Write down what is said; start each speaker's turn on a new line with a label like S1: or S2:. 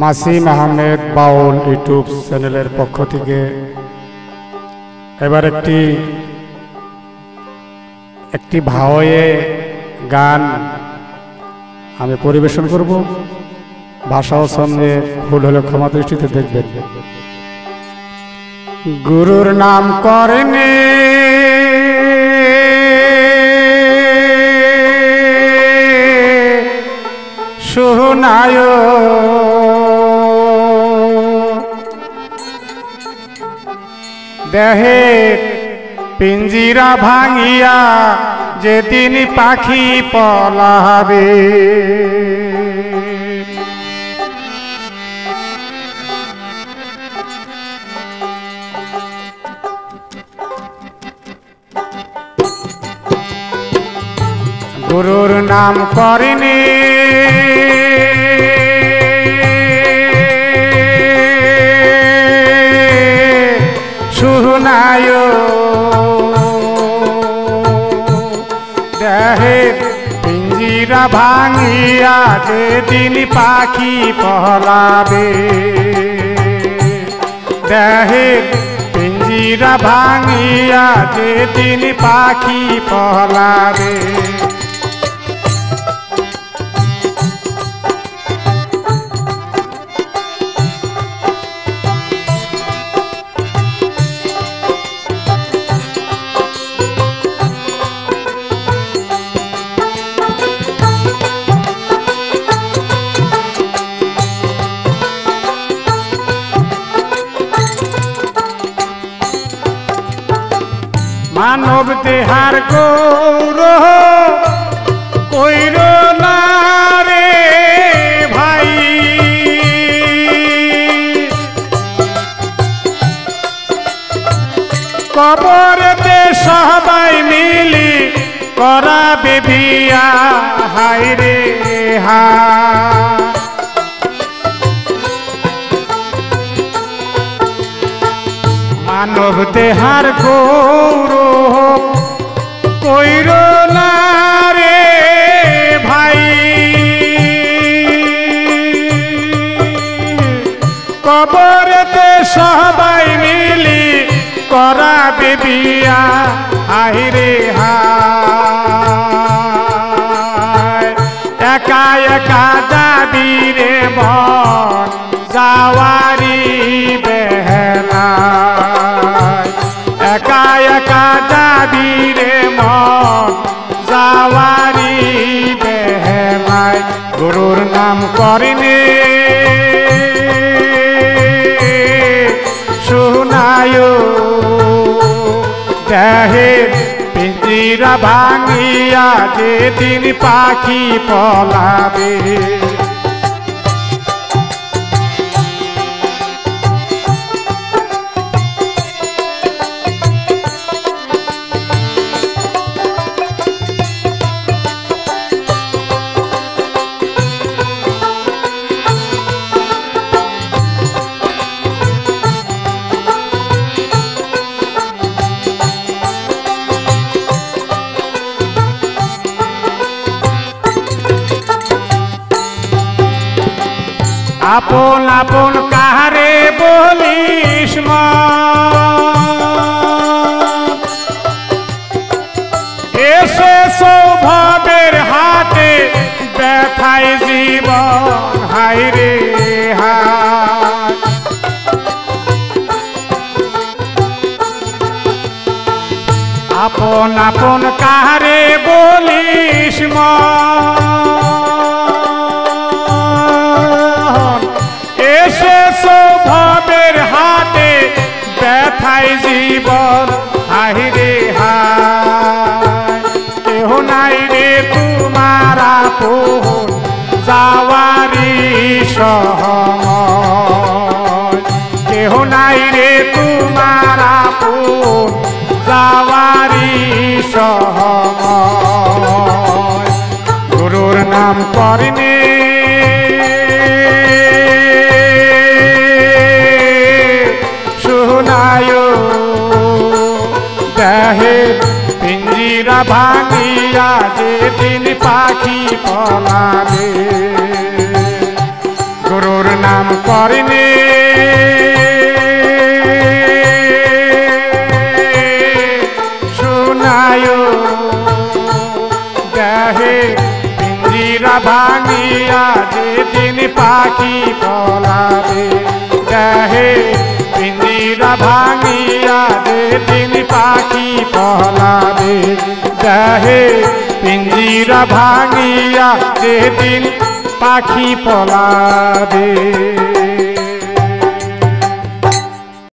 S1: মাসিম আহমেদ বাউল YouTube চ্যানেলের পক্ষ থেকে এবার একটি ভাওয়ে গান আমি পরিবেশন করব। ভাষা ও ছন্দে ভুল হলে ক্ষমা দৃষ্টিতে দেখবেন। গুরুর নাম করেনে শোনায় দেহে পিঞ্জিরা ভাঙিয়া যেদিন পাখি পলাবে, গুরুর নাম করেনি শুনায় দেহে পিঞ্জিরা ভাঙিয়া যেদিন পাখি পলাবে, দেহে পিঞ্জিরা ভাঙিয়া যেদিন পাখি পলাবে। মানব দেহার গৌরব কইর না রে ভাই, কবরেতে সবাই মিলি করাবে বিয়া, হায় রে হা মানব দেহার গৌরব কইর না রে ভাই, কবরেতে সবাই মিলি করাবে বিয়া, আহিরে হায় একা একা যাবি রে মন যাওয়ারি বেহলা, একা একা যাবি রে মন যাওয়ারি বেহলায়। গুরুর নাম করিনে শুনায় দেহে পিঞ্জিরা ভাঙিয়া যেদিন পাখি পলাবে। আপন আপন কাহারে বলিস এসে সৌভাবের হাতে ব্যথায় জীবন, হায় রে হায় আপন আপন কাহারে বলিস এসে সৌভাবের হাতে ব্যথায় জীবন, আহিরে হায় কেহ নাই রে তোমার আপন যাওয়ারি সময়, কেহ নাই রে তোমার আপন যাওয়ারি সময়। গুরুর নাম করিনে শুনায় দেহে পিঞ্জিরা ভাঙিয়া যেদিন পাখি পলাবে। গুরুর নাম করিনি শোনায় দেহে পিঞ্জিরা ভাঙিয়া যেদিন পাখি পলাবে দেহে পিঞ্জিরা ভাঙিয়া যেদিন পাখি পলাবে দেহে পিঞ্জিরা ভাঙিয়া যেদিন পাখি পলাবে।